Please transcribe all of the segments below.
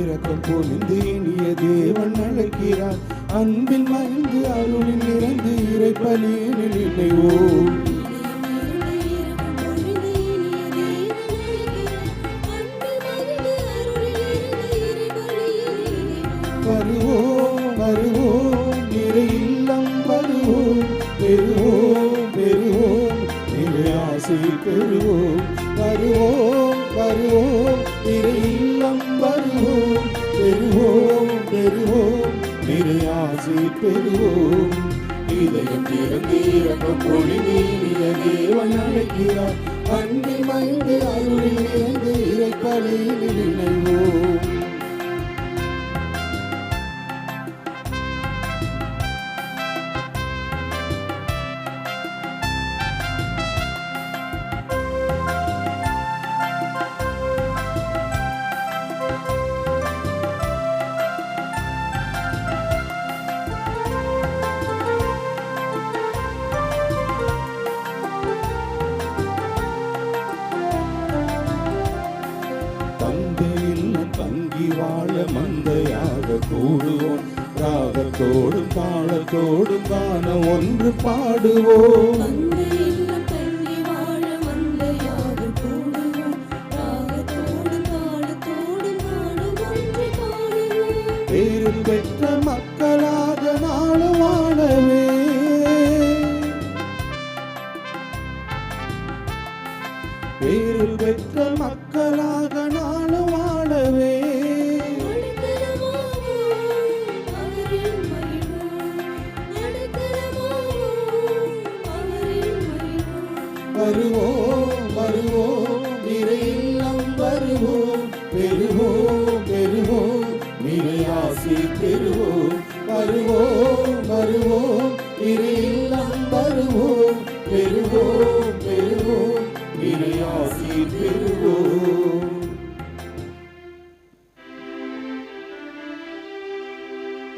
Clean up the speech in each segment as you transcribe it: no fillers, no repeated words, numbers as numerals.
இரக்கம் பொழிந்து இனிய தேவன் அழைக்கிறார். அன்பில் மகிழ்ந்து அருளில் நிறைந்து இறைப்பலியில் இணைவோம். வருவோம் வருவோம் இறை இல்லம் வருவோம், பெறுவோம் பெறுவோம் இறை ஆசை பெறுவோம். வருவோம் வருவோம் இறை இல்லம் வருவோம், பெறுவோம் பெறுவோம் இறை ஆசை பெறுவோம். இதயம் திறந்து இரக்கம் பொழிந்து இனிய தேவன் அழைக்கிறார். அன்பில் மகிழ்ந்து அருளில் நிறைந்து இறைப்பலியில் இணைவோம். தங்கி வாழ மந்தையாக கூடுவோம், ராகத்தோடும் தாளத்தோடும் காண ஒன்று பாடுவோம். பேரு பெற்ற மக்களாக நாளும் வாழவே, பேரு பெற்ற மக்களாக நாளும் வாழவே. வருவோம் வருவோம் இறை இல்லம் வருவோம், பெறுவோம் பெறுவோம் இறை ஆசி பெறுவோம். வருவோம் வருவோம் இறை இல்லம் வருவோம், பெறுவோம் பெறுவோம் இறை ஆசி பெறுவோம்.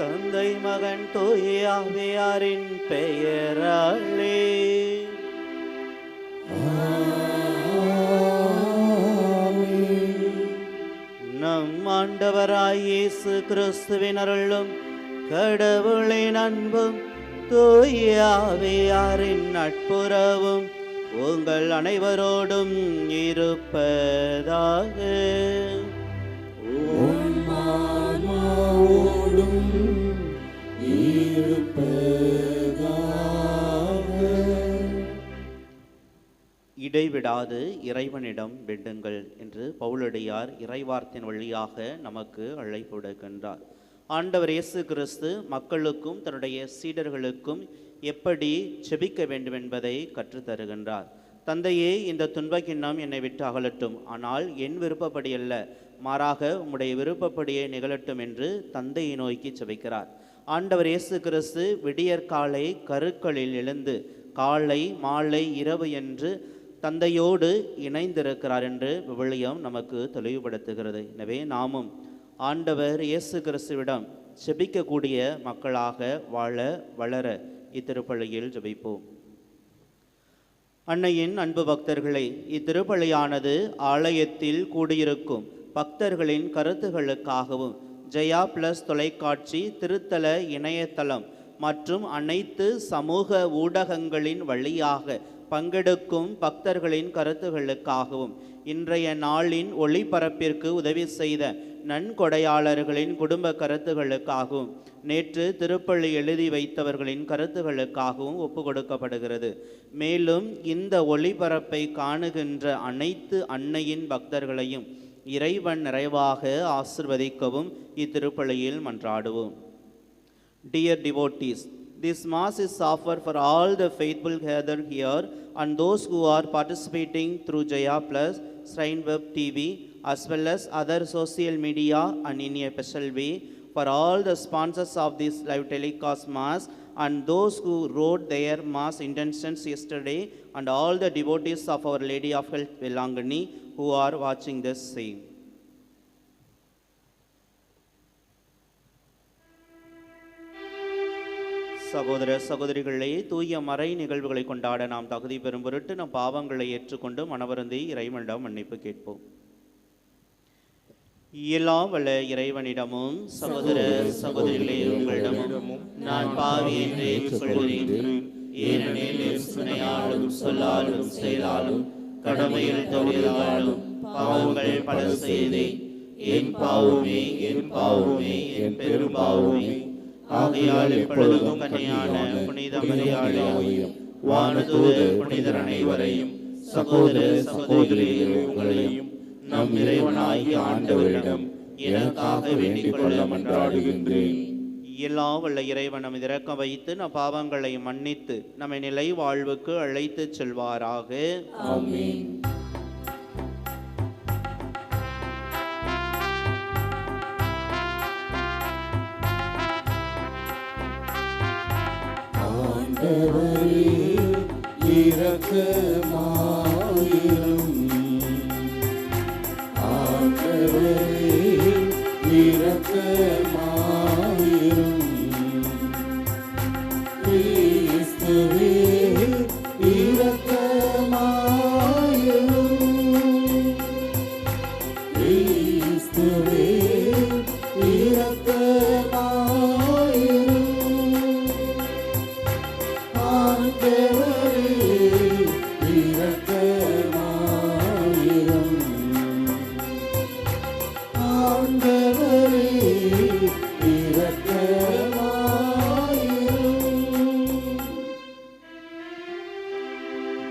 தந்தை மகன் தூய ஆவியாரின் பெயராலே நம் ஆண்டவராய் இயேசு கிறிஸ்துவின் அருளும் கடவுளின் அன்பும் தூய ஆவியாரின் நட்புறவும் உங்கள் அனைவரோடும் இருப்பதாக. இடைவிடாது இறைவனிடம் வேண்டுங்கள் என்று பவுலடியார் இறைவார்த்தின் வழியாக நமக்கு அழைப்பு விடுக்கின்றார். ஆண்டவர் இயேசு கிறிஸ்து மக்களுக்கும் தன்னுடைய சீடர்களுக்கும் எப்படி செபிக்க வேண்டும் என்பதை கற்றுத்தருகின்றார். தந்தையே, இந்த துன்பக்கிண்ணம் என்னை விட்டு அகலட்டும், ஆனால் என் விருப்பப்படி அல்ல, மாறாக உம்முடைய விருப்பப்படியே நிகழட்டும் என்று தந்தையை நோக்கி செபிக்கிறார். ஆண்டவர் இயேசு கிறிஸ்து விடியற்காலை கருக்களில் எழுந்து காலை மாலை இரவு என்று தந்தையோடு இணைந்திருக்கிறார் என்று விவிலியம் நமக்கு தெளிவுபடுத்துகிறது. எனவே நாமும் ஆண்டவர் இயேசு கிறிஸ்துவிடம் செபிக்கக்கூடிய மக்களாக வாழ வளர இத்திருப்பலியில் ஜெபிப்போம். அன்னையின் அன்பு பக்தர்களே, இத்திருப்பலியானது ஆலயத்தில் கூடியிருக்கும் பக்தர்களின் கருத்துகளுக்காகவும் ஜெயா பிளஸ் தொலைக்காட்சி திருத்தல இணையதளம் மற்றும் அனைத்து சமூக ஊடகங்களின் வழியாக பங்கெடுக்கும் பக்தர்களின் கருத்துகளுக்காகவும் இன்றைய நாளின் ஒளிபரப்பிற்கு உதவி செய்த நன்கொடையாளர்களின் குடும்ப கருத்துகளுக்காகவும் நேற்று திருப்பலி எழுதி வைத்தவர்களின் கருத்துகளுக்காகவும் ஒப்பு கொடுக்கப்படுகிறது. மேலும் இந்த ஒளிபரப்பை காணுகின்ற அனைத்து அன்னையின் பக்தர்களையும் இறைவன் நிறைவாக ஆசிர்வதிக்கவும் இத்திருப்பலியில் மன்றாடுவோம். Dear devotees, this Mass is offered for all the faithful gathered here and those who are participating through Jaya Plus, Shrine Web TV, as well as other social media, and in a special way for all the sponsors of this live telecast Mass and those who wrote their Mass intentions yesterday, and all the devotees of Our Lady of Health Velangani who are watching this same. சகோதர சகோதரிகளே, தூய மறை நிகழ்வுகளை கொண்டாட நாம் தகுதி பெறும் பொருட்டு நம் பாவங்களை ஏற்றுக்கொண்டு மனவருந்தி இறைவனிடம் மன்னிப்பு கேட்போம். எல்லாம் வல்ல இறைவனிடமும் சகோதர சகோதரிகளே உங்களிடமும் நான் பாவி என்று ஏற்றுக்கொள்கிறேன். ஏனெனில் என் சிந்தனையாலும் சொல்லாலும் செயலாலும் கடமையில் தவறியதாலும் பாவங்கள் பல செய்தேன். என் பாவமே என் பாவமே என் பெரும் பாவமே. ஆகையால் எப்பொழுதும் கன்னியான புனித மரியாதையும் வானதூதர் புனிதர் அனைவரையும் சகோதர சகோதரிகளே உங்களையும் நம் இறைவனாகிய ஆண்டவரிடம் எனக்காக வேண்டிக் கொள்ள மன்றாடுகின்றேன். எல்லாம் வல்ல இறைவன் நம்மை இரக்கம் வைத்து நம் பாவங்களை மன்னித்து நம்மை நிலை வாழ்வுக்கு அழைத்துச் செல்வாராக. ஆமென். ஆண்டவரே இரக்கமாயிரும். ஆண்டவரே இரக்கமாயிரும். கிறிஸ்துவே இரக்கமாயிரும். கிறிஸ்துவே இரக்கமாயிரும். ஆண்டவரே இரக்கமாயிரும். ஆண்டவரே இரக்கமாயிரும்.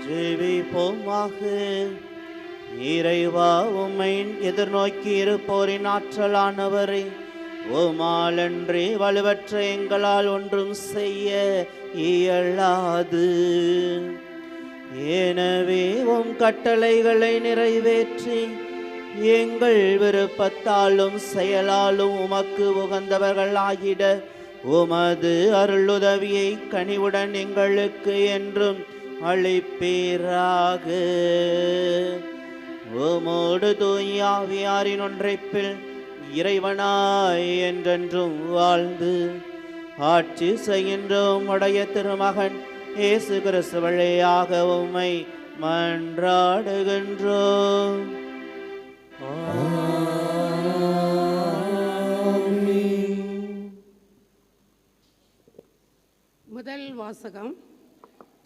ஜெபிப்போமாக. இறைவா, உம்மை எதிர்நோக்கி இருப்போரின் ஆற்றலானவரே, உம்மாலன்றி வலுவற்ற எங்களால் ஒன்றும் செய்ய இயலாது. எனவே உம் கட்டளைகளை நிறைவேற்றி எங்கள் விருப்பத்தாலும் செயலாலும் உமக்கு உகந்தவர்களாகிட உமது அருளுதவியை கனிவுடன் எங்களுக்கு என்றும் அளிப்பீராக. உமோடு தூய ஆவியாரின் ஒன்றைப்பில் இறைவனாய் என்றென்றும் வாழ்ந்து ஆட்சி செய்கின்ற உம்முடைய திருமகன் இயேசு கிறிஸ்து வழியாக உம்மை மன்றாடுகின்றோம். முதல் வாசகம்.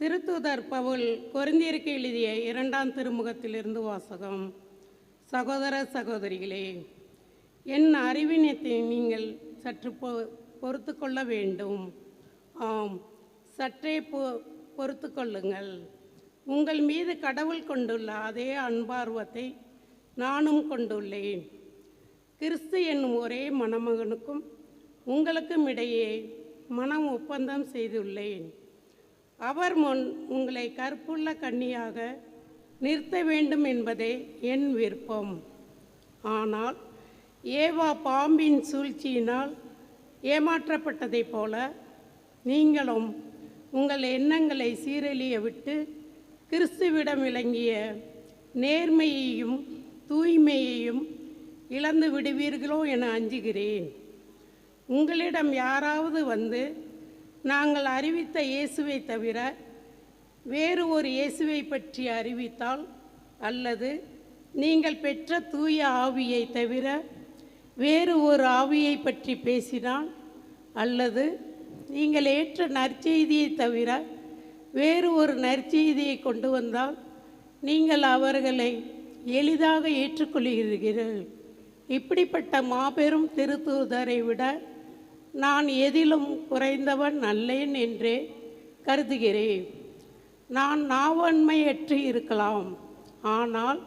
திருத்தூதர் பவுல் கொரிந்தியருக்கு எழுதிய 2ஆம் திருமுகத்திலிருந்து வாசகம். சகோதர சகோதரிகளே, என் அறிவினத்தை நீங்கள் சற்று பொறுத்து கொள்ள வேண்டும். ஆம், சற்றே பொறுத்து கொள்ளுங்கள். உங்கள் மீது கடவுள் கொண்டுள்ள அதே அன்பார்வத்தை நானும் கொண்டுள்ளேன். கிறிஸ்து என்னும் ஒரே மணமகனுக்கும் உங்களுக்கும் இடையே மனம் ஒப்பந்தம் செய்துள்ளேன். அவர் முன் உங்களை கற்புள்ள கன்னியாக நிறுத்த வேண்டும் என்பதே என் விருப்பம். ஆனால் ஏவா பாம்பின் சூழ்ச்சியினால் ஏமாற்றப்பட்டதைப் போல நீங்களும் உங்கள் எண்ணங்களை சீரழிய விட்டு கிறிஸ்துவிடம் விளங்கிய நேர்மையையும் தூய்மையையும் இழந்து விடுவீர்களோ என அஞ்சுகிறேன். உங்களிடம் யாராவது வந்து நாங்கள் அறிவித்த இயேசுவை தவிர வேறு ஒரு இயேசுவை பற்றி அறிவித்தால், அல்லது நீங்கள் பெற்ற தூய ஆவியை தவிர வேறு ஒரு ஆவியை பற்றி பேசினால், அல்லது நீங்கள் ஏற்ற நற்செய்தியை தவிர வேறு ஒரு நற்செய்தியை கொண்டு வந்தால் நீங்கள் அவர்களை எளிதாக ஏற்றுக்கொள்கிறீர்கள். இப்படிப்பட்ட மாபெரும் திருத்தூதரை விட நான் எதிலும் குறைந்தவன் அல்லேன் என்றே கருதுகிறேன். நான் நாவன்மையற்று இருக்கலாம், ஆனால்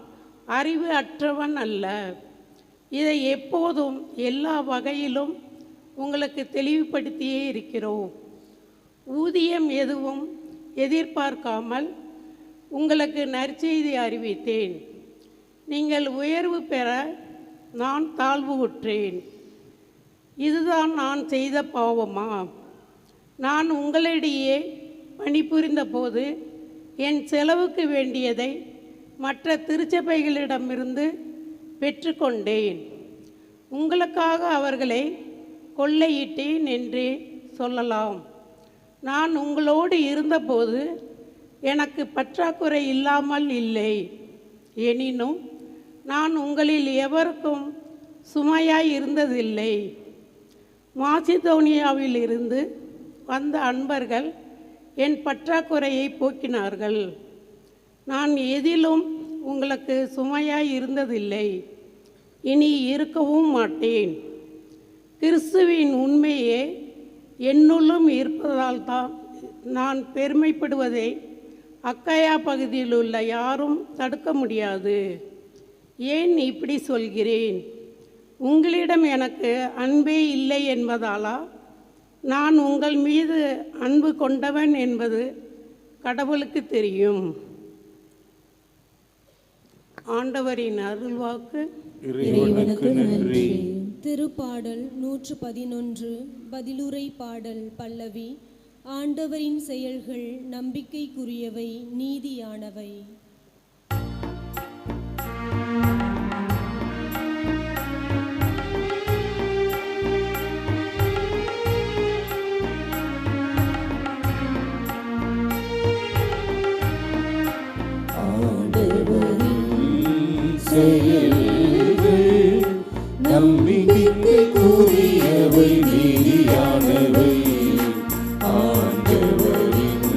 அறிவு அற்றவன் அல்ல. இதை எப்போதும் எல்லா வகையிலும் உங்களுக்கு தெளிவுபடுத்தியே இருக்கிறோம். ஊதியம் எதுவும் எதிர்பார்க்காமல் உங்களுக்கு நற்செய்தி அறிவித்தேன். நீங்கள் உயர்வு பெற நான் தாழ்வு உற்றேன். இதுதான் நான் செய்த பாவமா? நான் உங்களிடையே பணிபுரிந்த போது என் செலவுக்கு வேண்டியதை மற்ற திருச்சபைகளிடமிருந்து பெற்றுக்கொண்டேன். உங்களுக்காக அவர்களை கொள்ளையிட்டேன் என்றே சொல்லலாம். நான் உங்களோடு இருந்தபோது எனக்கு பற்றாக்குறை இல்லாமல் இல்லை. எனினும் நான் உங்களில் எவருக்கும் சுமையாய் இருந்ததில்லை. மாசிதோனியாவில் இருந்து வந்த அன்பர்கள் என் பற்றாக்குறையை போக்கினார்கள். நான் எதிலும் உங்களுக்கு சுமையாய் இருந்ததில்லை, இனி இருக்கவும் மாட்டேன். கிறிஸ்துவின் உண்மையே என்னுள்ளும் இருப்பதால் தான் நான் பெருமைப்படுவதை அக்காயா பகுதியில் உள்ள யாரும் தடுக்க முடியாது. ஏன் இப்படி சொல்கிறேன்? உங்களிடம் எனக்கு அன்பே இல்லை என்பதாலா? நான் உங்கள் மீது அன்பு கொண்டவன் என்பது கடவுளுக்கு தெரியும். ஆண்டவரின் அருள்வாக்கு. இறைவனுக்கு நன்றி. திருப்பாடல் 111 பதிலுரை பாடல் பல்லவி. ஆண்டவரின் செயல்கள் நம்பிக்கைக்குரியவை, நீதியானவை. செயல்கள் நம்பிக்கைக்குரியவை, நீதியானவை. ஆண்டவரின்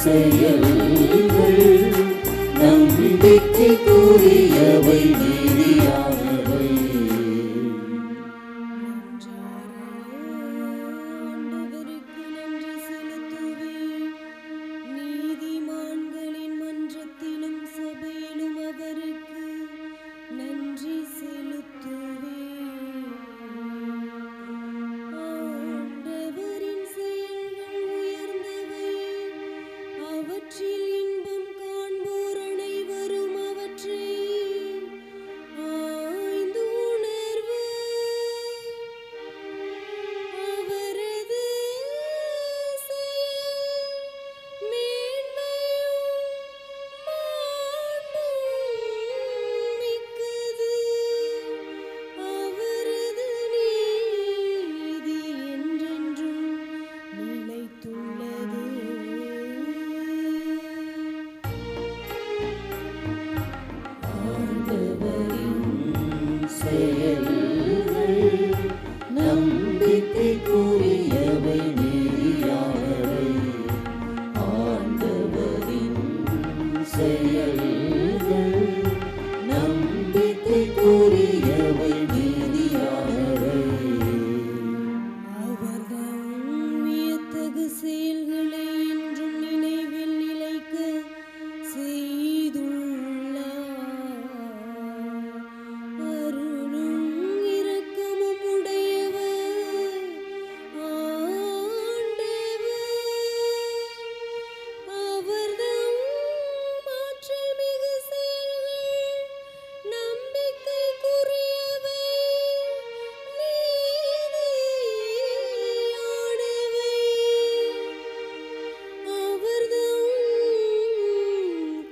செயல்கள் நம்பிக்கைக்குரியவை, நீதியானவை. ஆண்டவருக்கு நன்றி செலுத்துவேன். நீதிமான்களின் மன்றத்திலும் சபையிலும் அவருக்கு நன்றி செலுத்துவேன். ஆண்டவரின் செயல்கள் உயர்ந்தவை, அவற்றில் இன்பம் காண்போர் அனைவரும் அவற்றை ஆய்ந்து உணர்வர். அவரது செயல் மேன்மையும் மாண்பும் மிக்கது. அவரது நீதி என்றென்றும் நிலைத்துள்ளது. செயல்கள் நம்பிக்கைக்குரியவை, நீதியானவை. ஆண்டவரின் செயல்கள் நம்பிக்கைக்குரியவை, நீதியானவை. அவர்தம் வியத்தகு செயல்களை என்றும் நினைவில் நிலைக்க செய்துள்ளார். அருளும் இரக்கமும் உடையவர் ஆண்டவர். அவர்தம் ஆற்றல் மிகு செயல்கள் நம்பிக்கைக்குரியவை, நீதியானவை. அவர்தம்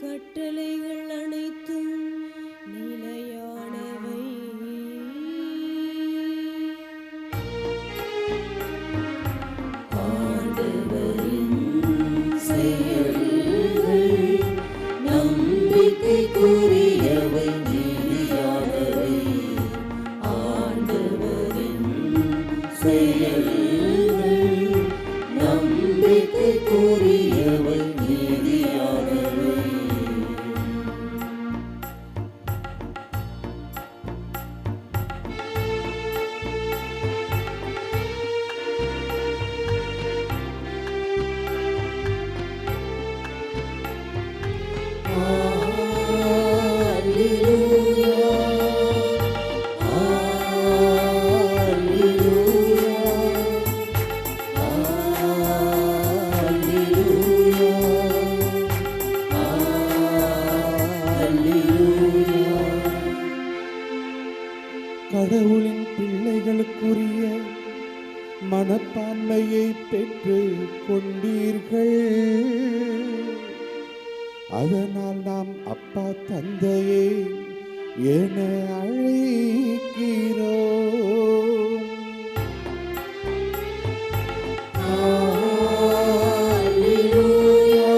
கட்டளைகள் அனைத்தும் நிலையானவை. ஆண்டவரின் செயல்கள் நம்பிக்கைக்குரியவை, நீதியானவை. ஆண்டவரின் செயல்கள் நம்பிக்கைக்குரியவை, நீதியானவை. கடவுளின் பிள்ளைகளுக்குரிய மனப்பான்மையை பெற்று கொண்டீர்கள். அதனால் நாம் அப்பா தந்தையே என அழைக்கிறோம். அல்லேலூயா,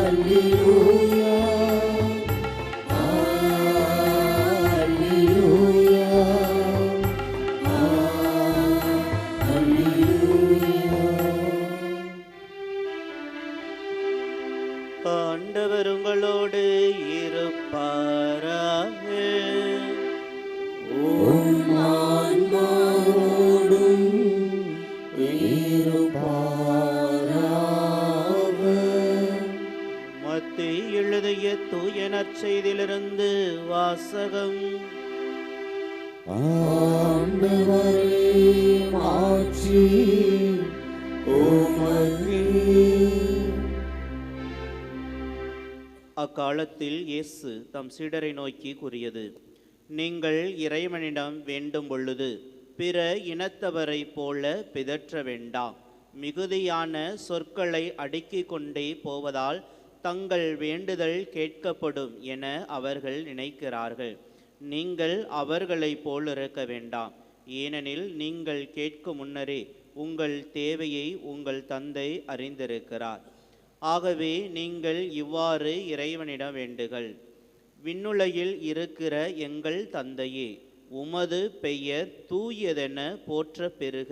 அல்லேலூயா, அல்லேலூயா. மத்தேயு எழுதிய தூய நற்செய்தியிலிருந்து வாசகம். ஆண்டவரே மாட்சி உமக்கே. அக்காலத்தில் இயேசு தம் சீடரை நோக்கி கூறியது, நீங்கள் இறைவனிடம் வேண்டும் பொழுது பிற இனத்தவரைப் போல பிதற்ற வேண்டாம். மிகுதியான சொற்களை அடுக்கிக் கொண்டே போவதால் தங்கள் வேண்டுதல் கேட்கப்படும் என அவர்கள் நினைக்கிறார்கள். நீங்கள் அவர்களைப் போல் இருக்க வேண்டாம். ஏனெனில் நீங்கள் கேட்கும் முன்னரே உங்கள் தேவையை உங்கள் தந்தை அறிந்திருக்கிறார். ஆகவே நீங்கள் இவ்வாறு இறைவனிடம் வேண்டுகள். விண்ணுலகில் இருக்கிற எங்கள் தந்தையே, உமது பெயர் தூயதென போற்ற பெறுக.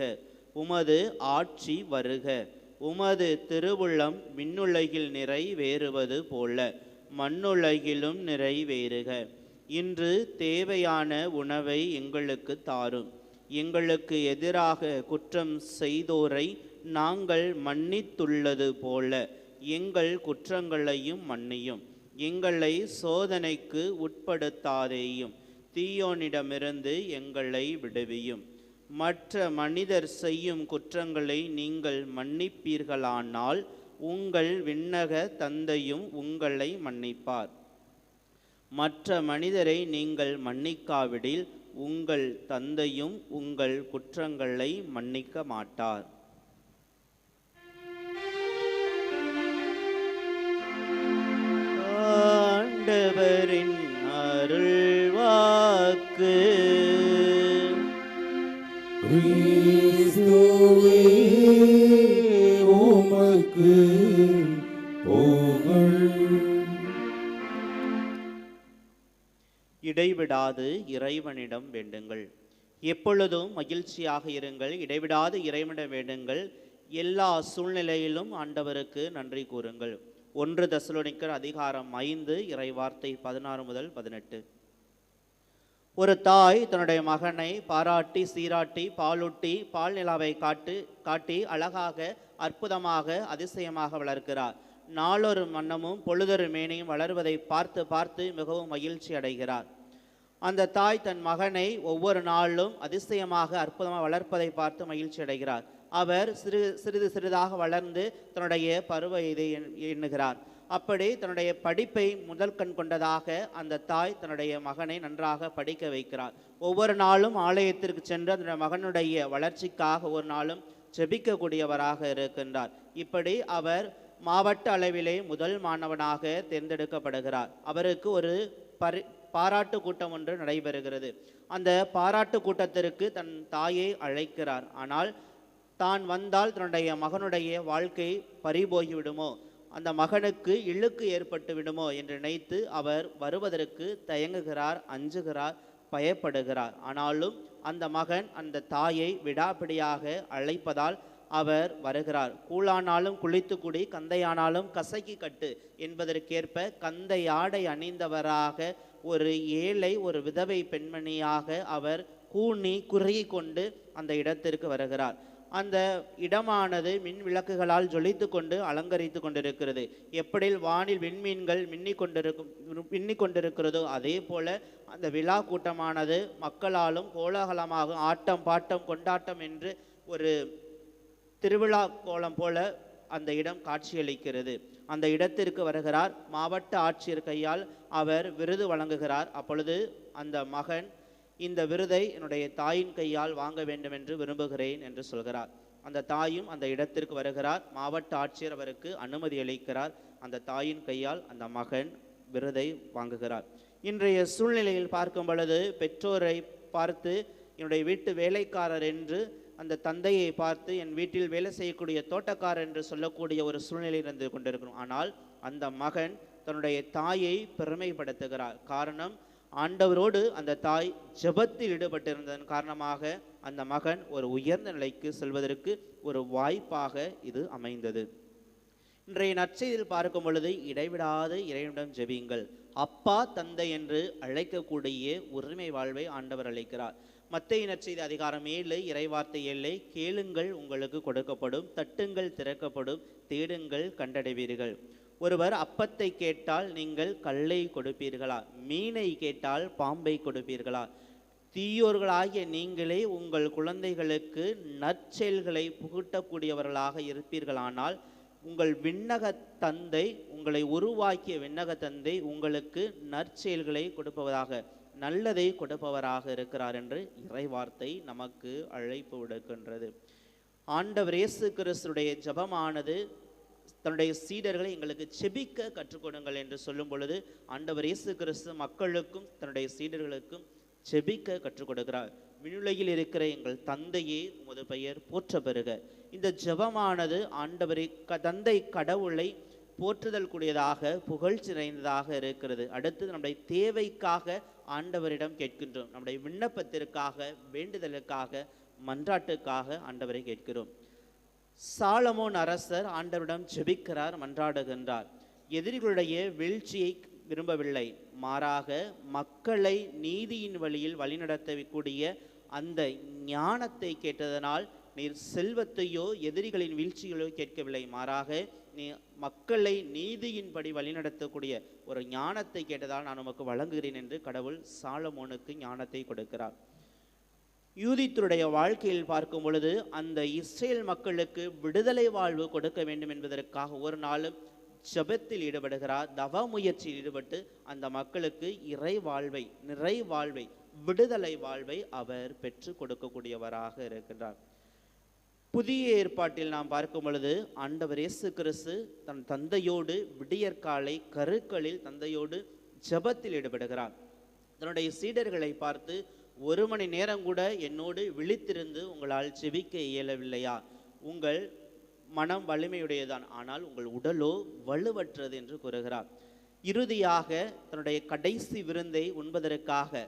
உமது ஆட்சி வருக. உமது திருவுள்ளம் விண்ணுலகில் நிறைவேறுவது போல மண்ணுலகிலும் நிறைவேறுக. இன்று தேவையான உணவை எங்களுக்கு தாரும். எங்களுக்கு எதிராக குற்றம் செய்தோரை நாங்கள் மன்னித்துள்ளது போல எங்கள் குற்றங்களையும் மன்னியும். எங்களை சோதனைக்கு உட்படுத்தாதேயும். தீயோனிடமிருந்து எங்களை விடுவியும். மற்ற மனிதர் செய்யும் குற்றங்களை நீங்கள் மன்னிப்பீர்களானால் உங்கள் விண்ணக தந்தையும் உங்களை மன்னிப்பார். மற்ற மனிதரை நீங்கள் மன்னிக்காவிடில் உங்கள் தந்தையும் உங்கள் குற்றங்களை மன்னிக்க மாட்டார். ஆண்டவரின் அருள்வாக்கு. கிறிஸ்துவே உமக்கு புகழ். இடைவிடாது இறைவனிடம் வேண்டுங்கள். எப்பொழுதும் மகிழ்ச்சியாக இருங்கள். இடைவிடாது இறைவனிடம் வேண்டுங்கள். எல்லா சூழ்நிலையிலும் ஆண்டவருக்கு நன்றி கூறுங்கள். 1 தெசலோனிக்கர் அதிகாரம் 5 இறைவார்த்தை 16 முதல் 18. ஒரு தாய் தன்னுடைய மகனை பாராட்டி சீராட்டி பாலூட்டி பால் நிலாவை காட்டி அழகாக அற்புதமாக அதிசயமாக வளர்க்கிறார். நாளொரு மன்னமும் பொழுதொரு மேனியும் வளர்வதை பார்த்து பார்த்து மிகவும் மகிழ்ச்சி அடைகிறார். அந்த தாய் தன் மகனை ஒவ்வொரு நாளும் அதிசயமாக அற்புதமாக வளர்ப்பதை பார்த்து மகிழ்ச்சி அடைகிறார். அவர் சிறிது சிறிதாக வளர்ந்து தன்னுடைய பருவ இதை எண்ணுகிறார். அப்படி தன்னுடைய படிப்பை முதல் கண் கொண்டதாக அந்த தாய் தன்னுடைய மகனை நன்றாக படிக்க வைக்கிறார். ஒவ்வொரு நாளும் ஆலயத்திற்கு சென்று அந்த மகனுடைய வளர்ச்சிக்காக ஒவ்வொரு நாளும் ஜெபிக்கக்கூடியவராக இருக்கின்றார். இப்படி அவர் மாவட்ட அளவிலே முதல் மாணவனாக தேர்ந்தெடுக்கப்படுகிறார். அவருக்கு ஒரு பாராட்டு கூட்டம் ஒன்று நடைபெறுகிறது. அந்த பாராட்டு கூட்டத்திற்கு தன் தாயை அழைக்கிறார். ஆனால் தான் வந்தால் தன்னுடைய மகனுடைய வாழ்க்கை பறிபோகிவிடுமோ, அந்த மகனுக்கு இழுக்கு ஏற்பட்டு விடுமோ என்று நினைத்து அவர் வருவதற்கு தயங்குகிறார், அஞ்சுகிறார், பயப்படுகிறார். ஆனாலும் அந்த மகன் அந்த தாயை விடாப்பிடியாக அழைப்பதால் அவர் வருகிறார். கூழானாலும் குளித்து குடி, கந்தையானாலும் கசக்கி கட்டு என்பதற்கேற்ப கந்தை ஆடை அணிந்தவராக ஒரு ஏழை ஒரு விதவை பெண்மணியாக அவர் கூனி குறுகி கொண்டு அந்த இடத்திற்கு வருகிறார். அந்த இடமானது மின் விளக்குகளால் ஜொலித்து கொண்டு அலங்கரித்து கொண்டிருக்கிறது. எப்படி வானில் விண்மீன்கள் மின்னிக் கொண்டிருக்கிறதோ அதே போல அந்த விழா கூட்டமானது மக்களாலும் கோலாகலமாக ஆட்டம் பாட்டம் கொண்டாட்டம் என்று ஒரு திருவிழா கோலம் போல அந்த இடம் காட்சியளிக்கிறது. அந்த இடத்திற்கு வருகிறார். மாவட்ட ஆட்சியர் கையால் அவர் விருது வழங்குகிறார். அப்பொழுது அந்த மகன், இந்த விருதை என்னுடைய தாயின் கையால் வாங்க வேண்டும் என்று விரும்புகிறேன் என்று சொல்கிறார். அந்த தாயும் அந்த இடத்திற்கு வருகிறார். மாவட்ட ஆட்சியர் அவருக்கு அனுமதி அளிக்கிறார். அந்த தாயின் கையால் அந்த மகன் விருதை வாங்குகிறார். இன்றைய சூழ்நிலையில் பார்க்கும் பொழுது பெற்றோரை பார்த்து என்னுடைய வீட்டு வேலைக்காரர் என்று, அந்த தந்தையை பார்த்து என் வீட்டில் வேலை செய்யக்கூடிய தோட்டக்காரர் என்று சொல்லக்கூடிய ஒரு சூழ்நிலை இருந்து கொண்டிருக்கிறோம். ஆனால் அந்த மகன் தன்னுடைய தாயை பெருமைப்படுத்துகிறார். காரணம், ஆண்டவரோடு அந்த தாய் ஜெபத்தில் ஈடுபட்டிருந்ததன் காரணமாக அந்த மகன் ஒரு உயர்ந்த நிலைக்கு செல்வதற்கு ஒரு வாய்ப்பாக இது அமைந்தது. இன்றைய நற்செய்தியில் பார்க்கும் பொழுது இடைவிடாது இறைவனிடம் ஜெபியுங்கள். அப்பா தந்தை என்று அழைக்கக்கூடிய உரிமை வாழ்வை ஆண்டவர் அளிக்கிறார். மத்தேயு நற்செய்தி அதிகாரம் 7 இறைவார்த்தை 7 கேளுங்கள் உங்களுக்கு கொடுக்கப்படும், தட்டுங்கள் திறக்கப்படும், தேடுங்கள் கண்டடைவீர்கள். ஒருவர் அப்பத்தை கேட்டால் நீங்கள் கல்லை கொடுப்பீர்களா? மீனை கேட்டால் பாம்பை கொடுப்பீர்களா? தீயோர்களாகிய நீங்களே உங்கள் குழந்தைகளுக்கு நற்செயல்களை புகட்டக்கூடியவர்களாக இருப்பீர்களானால் உங்கள் விண்ணக தந்தை, உங்களை உருவாக்கிய விண்ணக தந்தை உங்களுக்கு நற்செயல்களை கொடுப்பவராக, நல்லதை கொடுப்பவராக இருக்கிறார் என்று இறைவார்த்தை நமக்கு அழைப்பு விடுக்கின்றது. ஆண்டவர் இயேசு கிறிஸ்துடைய ஜெபமானது தன்னுடைய சீடர்களை எங்களுக்கு செபிக்க கற்றுக் கொடுங்கள் என்று சொல்லும் பொழுது ஆண்டவர் இயேசு கிறிஸ்து மக்களுக்கும் தன்னுடைய சீடர்களுக்கும் செபிக்க கற்றுக் கொடுக்கிறார். விண்ணுலகில் இருக்கிற எங்கள் தந்தையே உமது பெயர் போற்ற பெறுக. இந்த ஜெபமானது ஆண்டவரை தந்தை கடவுளை போற்றுதல் கூடியதாக, புகழ்ச்சி நிறைந்ததாக இருக்கிறது. அடுத்து நம்முடைய தேவைக்காக ஆண்டவரிடம் கேட்கின்றோம். நம்முடைய விண்ணப்பத்திற்காக, வேண்டுதலுக்காக, மன்றாட்டுக்காக ஆண்டவரை கேட்கிறோம். சாலமோன் அரசர் ஆண்டவரிடம் ஜெபிக்கிறார், மன்றாடுகின்றார். எதிரிகளுடைய வீழ்ச்சியை விரும்பவில்லை, மாறாக மக்களை நீதியின் வழியில் வழிநடத்தக்கூடிய அந்த ஞானத்தை கேட்டதனால் நீர் செல்வத்தையோ எதிரிகளின் வீழ்ச்சிகளோ கேட்கவில்லை, மாறாக நீ மக்களை நீதியின்படி வழிநடத்தக்கூடிய ஒரு ஞானத்தை கேட்டதால் நான் உமக்கு வழங்குகிறேன் என்று கடவுள் சாலமோனுக்கு ஞானத்தை கொடுக்கிறார். யூதித்தருடைய வாழ்க்கையில் பார்க்கும் பொழுது அந்த இஸ்ரேல் மக்களுக்கு விடுதலை வாழ்வு கொடுக்க வேண்டும் என்பதற்காக ஒரு நாளும் ஜெபத்தில் ஈடுபடுகிறார். தவ முயற்சியில் ஈடுபட்டு அந்த மக்களுக்கு இறை வாழ்வை, நிறை வாழ்வை, விடுதலை வாழ்வை அவர் பெற்று கொடுக்கக்கூடியவராக இருக்கின்றார். புதிய ஏற்பாட்டில் நாம் பார்க்கும் பொழுது ஆண்டவர் இயேசு கிறிஸ்து தன் தந்தையோடு விடியற்காலை கருக்களில் தந்தையோடு ஜெபத்தில் ஈடுபடுகிறார். தன்னுடைய சீடர்களை பார்த்து, 1 மணி நேரம் கூட என்னோடு விழித்திருந்து உங்களால் ஜெபிக்க இயலவில்லையா? உங்கள் மனம் வலிமையுடையதான், ஆனால் உங்கள் உடலோ வலுவற்றது என்று கூறுகிறார். இறுதியாக தன்னுடைய கடைசி விருந்தை உண்பதற்காக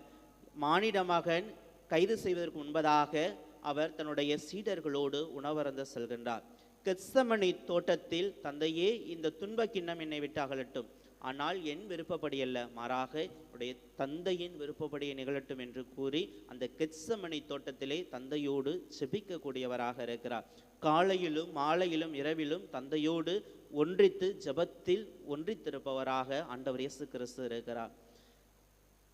மானிட மகன் கைது செய்வதற்கு முன்பதாக அவர் தன்னுடைய சீடர்களோடு உணவருந்த செல்கின்றார். கெத்சமனி தோட்டத்தில், தந்தையே இந்த துன்ப கிண்ணம் என்னை விட்டு அகலட்டும், ஆனால் என் விருப்பப்படி அல்ல, மாறாக என்னுடைய தந்தையின் விருப்பப்படியே நிகழட்டும் என்று கூறி அந்த கெத்சமனி தோட்டத்திலே தந்தையோடு ஜெபிக்கக்கூடியவராக இருக்கிறார். காலையிலும் மாலையிலும் இரவிலும் தந்தையோடு ஒன்றித்து ஜெபத்தில் ஒன்றித்திருப்பவராக ஆண்டவர் இயேசு கிறிஸ்து இருக்கிறார்.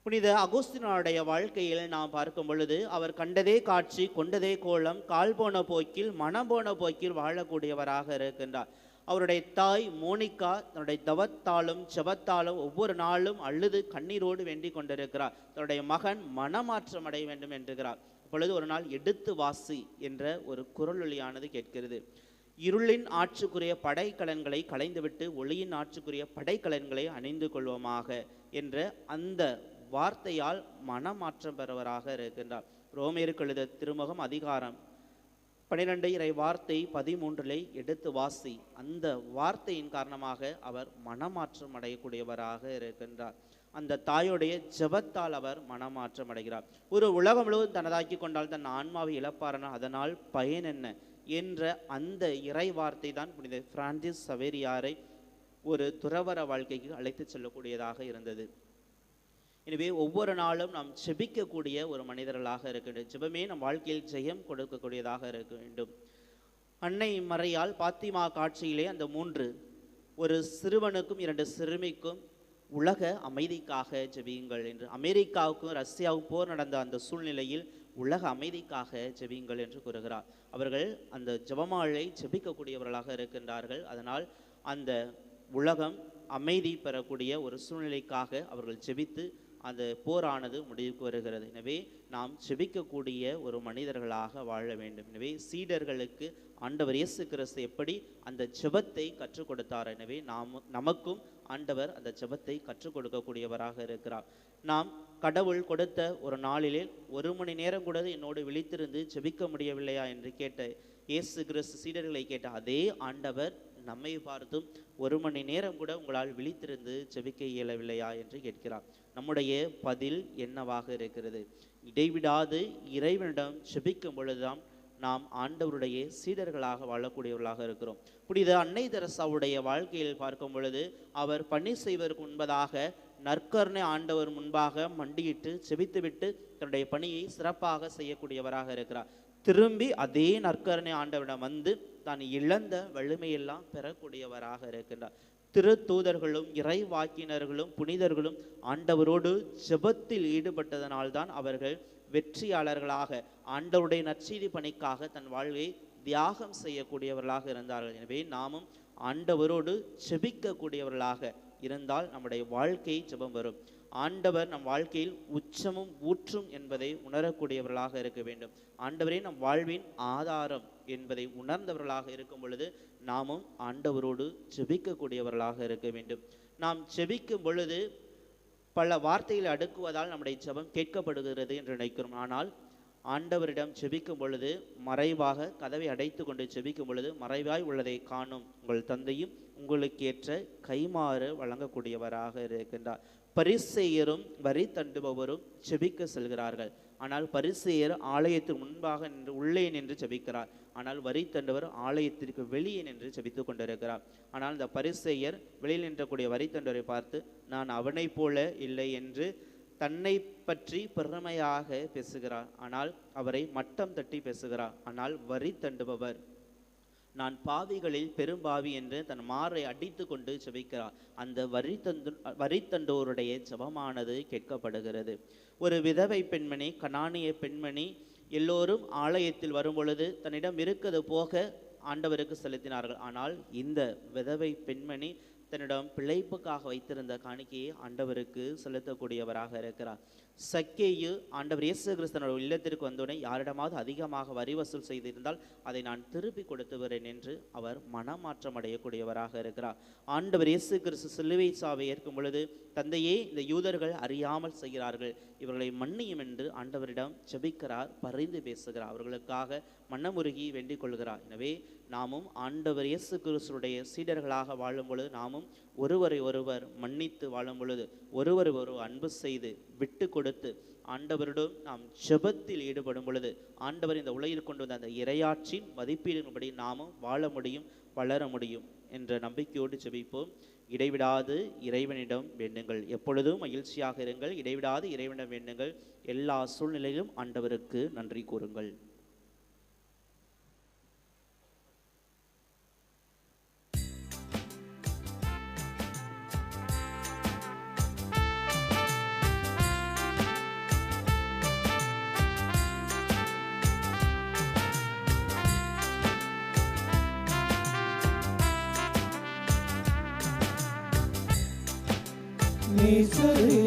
புனித அகோஸ்தினாருடைய வாழ்க்கையில் நாம் பார்க்கும் பொழுது அவர் கண்டதே காட்சி, கொண்டதே கோலம், கால் போன போக்கில் மனம் போன போக்கில் வாழக்கூடியவராக இருக்கின்றார். அவருடைய தாய் மோனிகா தன்னுடைய தவத்தாலும் ஜெபத்தாலும் ஒவ்வொரு நாளும் அழுது கண்ணீரோடு வேண்டிக் கொண்டிருக்கிறார். தன்னுடைய மகன் மனமாற்றம் அடைய வேண்டும் என்கிறார். அப்பொழுது ஒரு நாள் எடுத்து வாசி என்ற ஒரு குரலொலியானது கேட்கிறது. இருளின் ஆட்சிக்குரிய படைக்கலன்களை களைந்துவிட்டு ஒளியின் ஆட்சிக்குரிய படைக்கலன்களை அணிந்து கொள்வோமாக என்ற அந்த வார்த்தையால் மனமாற்றம் பெறுவராக இருக்கின்றார். ரோமேருக்கு எழுத திருமுகம் அதிகாரம் 12 இறை வார்த்தை 13 எடுத்து வாசி. அந்த வார்த்தையின் காரணமாக அவர் மனமாற்றம் அடையக்கூடியவராக இருக்கின்றார். அந்த தாயோடைய ஜெபத்தால் அவர் மனமாற்றம் அடைகிறார். ஒரு உலகம் முழுவதும் தனதாக்கி கொண்டால் தன் ஆன்மாவை இழப்பாரன, அதனால் பயன் என்ன என்ற அந்த இறை வார்த்தை தான் புனித பிரான்சிஸ் சவேரியாரை ஒரு துறவற வாழ்க்கைக்கு அழைத்து செல்லக்கூடியதாக இருந்தது. எனவே ஒவ்வொரு நாளும் நாம் ஜெபிக்கக்கூடிய ஒரு மனிதர்களாக இருக்கின்ற ஜெபமே நம் வாழ்க்கையில் ஜெயம் கொடுக்கக்கூடியதாக இருக்க வேண்டும். அன்னை மறையால் பாத்திமா காட்சியிலே அந்த 3 ஒரு சிறுவனுக்கும் 2 சிறுமிக்கும் உலக அமைதிக்காக ஜெபியுங்கள் என்று, அமெரிக்காவுக்கும் ரஷ்யாவுக்கும் போர் நடந்த அந்த சூழ்நிலையில் உலக அமைதிக்காக ஜெபியுங்கள் என்று கூறுகிறார். அவர்கள் அந்த ஜெபமாலை ஜெபிக்கக்கூடியவர்களாக இருக்கின்றார்கள். அதனால் அந்த உலகம் அமைதி பெறக்கூடிய ஒரு சூழ்நிலைக்காக அவர்கள் ஜெபித்து அந்த போரானது முடிவுக்கு வருகிறது. எனவே நாம் ஜெபிக்கக்கூடிய ஒரு மனிதர்களாக வாழ வேண்டும். எனவே சீடர்களுக்கு ஆண்டவர் இயேசு கிறிஸ்து எப்படி அந்த ஜெபத்தை கற்றுக் கொடுத்தார், எனவே நமக்கும் ஆண்டவர் அந்த ஜெபத்தை கற்றுக் கொடுக்கக்கூடியவராக இருக்கிறார். நாம் கடவுள் கொடுத்த ஒரு நாளிலே 1 மணி நேரம் கூட என்னோடு விழித்திருந்து ஜெபிக்க முடியவில்லையா என்று கேட்ட இயேசு கிறிஸ்து சீடர்களை கேட்ட அதே ஆண்டவர் நம்மை பார்த்தும் 1 மணி நேரம் கூட உங்களால் விழித்திருந்து ஜெபிக்க இயலவில்லையா என்று கேட்கிறார். நம்முடைய பதில் என்னவாக இருக்கிறது? இடைவிடாது இறைவனிடம் ஜெபிக்கும் பொழுதுதான் நாம் ஆண்டவருடைய சீடர்களாக வாழக்கூடியவர்களாக இருக்கிறோம். புனித அன்னை தெரசாவுடைய வாழ்க்கையில் பார்க்கும் பொழுது அவர் பணி செய்வதற்கு முன்பதாக நற்கருணை ஆண்டவர் முன்பாக மண்டியிட்டு செபித்துவிட்டு தன்னுடைய பணியை சிறப்பாக செய்யக்கூடியவராக இருக்கிறார். திரும்பி அதே நற்கருணை ஆண்டவரிடம் வந்து தான் இழந்த வலிமையெல்லாம் பெறக்கூடியவராக இருக்கின்றார். திருத்தூதர்களும் இறைவாக்கினர்களும் புனிதர்களும் ஆண்டவரோடு ஜெபத்தில் ஈடுபட்டதனால்தான் அவர்கள் வெற்றியாளர்களாக ஆண்டவருடைய நற்செய்தி பணிக்காக தன் வாழ்வை தியாகம் செய்யக்கூடியவர்களாக இருந்தார்கள். எனவே நாமும் ஆண்டவரோடு ஜெபிக்கக்கூடியவர்களாக இருந்தால் நம்முடைய வாழ்க்கை ஜெபம் வரும். ஆண்டவர் நம் வாழ்க்கையில் உச்சமும் ஊற்றும் என்பதை உணரக்கூடியவர்களாக இருக்க வேண்டும். ஆண்டவரே நம் வாழ்வின் ஆதாரம் என்பதை உணர்ந்தவர்களாக இருக்கும் பொழுது நாமும் ஆண்டவரோடு ஜெபிக்கக்கூடியவர்களாக இருக்க வேண்டும். நாம் ஜெபிக்கும் பொழுது பல வார்த்தைகளை அடுக்குவதால் நம்முடைய ஜெபம் கேட்கப்படுகிறது என்று நினைக்கிறோம். ஆனால் ஆண்டவரிடம் ஜெபிக்கும் பொழுது மறைவாக கதவை அடைத்து கொண்டு ஜெபிக்கும் பொழுது மறைவாய் உள்ளதை காணும் உங்கள் தந்தையும் உங்களுக்கு ஏற்ற கைமாறு வழங்கக்கூடியவராக இருக்கின்றார். பரிசேயரும் வரி தண்டுபவரும் ஜெபிக்க செல்கிறார்கள். ஆனால் பரிசேயர் ஆலயத்திற்கு முன்பாக நின்று உள்ளே நின்று ஜெபிக்கிறார். ஆனால் வரி தண்டவர் ஆலயத்திற்கு வெளியே நின்று ஜெபித்து கொண்டிருக்கிறார். ஆனால் இந்த பரிசேயர் வெளியில் நின்றக்கூடிய வரி தண்டவரை பார்த்து நான் அவனை போல இல்லை என்று தன்னை பற்றி பெருமையாக பேசுகிறார். ஆனால் அவரை மட்டம் தட்டி பேசுகிறார். ஆனால் வரி தண்டுபவர் நான் பாவிகளில் பெரும்பாவி என்று தன் மாரை அடித்து கொண்டு ஜெபிக்கிறார். அந்த வரி தண்டோருடைய ஜெபமானது கேட்கப்படுகிறது. ஒரு விதவை பெண்மணி, கனானிய பெண்மணி எல்லோரும் ஆலயத்தில் வரும் பொழுது தன்னிடம் இருக்கிறது போக ஆண்டவருக்கு செலுத்தினார்கள். ஆனால் இந்த விதவை பெண்மணி தன்னிடம் பிழைப்புக்காக வைத்திருந்த காணிக்கையை ஆண்டவருக்கு செலுத்தக்கூடியவராக இருக்கிறார். சக்கேயு ஆண்டவர் இயேசு கிறிஸ்தனோட இல்லத்திற்கு வந்தோடனே யாரிடமாவது அதிகமாக வரி வசூல் செய்திருந்தால் அதை நான் திருப்பி கொடுத்து வரேன் என்று அவர் மனமாற்றம் அடையக்கூடியவராக இருக்கிறார். ஆண்டவர் இயேசு கிறிஸ்து சிலுவை சாவை ஏற்கும் பொழுது தந்தையே இந்த யூதர்கள் அறியாமல் செய்கிறார்கள், இவர்களை மன்னியும் என்று ஆண்டவரிடம் ஜெபிக்கிறார், பரிந்து பேசுகிறார், அவர்களுக்காக மனமுருகி வேண்டிக் கொள்கிறார். எனவே நாமும் ஆண்டவர் இயேசு கிறிஸ்துடைய சீடர்களாக வாழும் பொழுது நாமும் ஒருவரை ஒருவர் மன்னித்து வாழும் பொழுது ஒருவரை ஒருவர் அன்பு செய்து விட்டு கொடுத்து ஆண்டவரிடம் நாம் ஜெபத்தில் ஈடுபடும் பொழுது ஆண்டவர் இந்த உலகில் கொண்டு வந்த அந்த இறையாற்றின் மதிப்பீடுபடி நாமும் வாழ முடியும், வளர முடியும் என்ற நம்பிக்கையோடு ஜெபிப்போம். இடைவிடாது இறைவனிடம் வேண்டுங்கள், எப்பொழுதும் மகிழ்ச்சியாக இருங்கள், இடைவிடாது இறைவனிடம் வேண்டுங்கள், எல்லா சூழ்நிலையிலும் ஆண்டவருக்கு நன்றி கூறுங்கள். நேசரே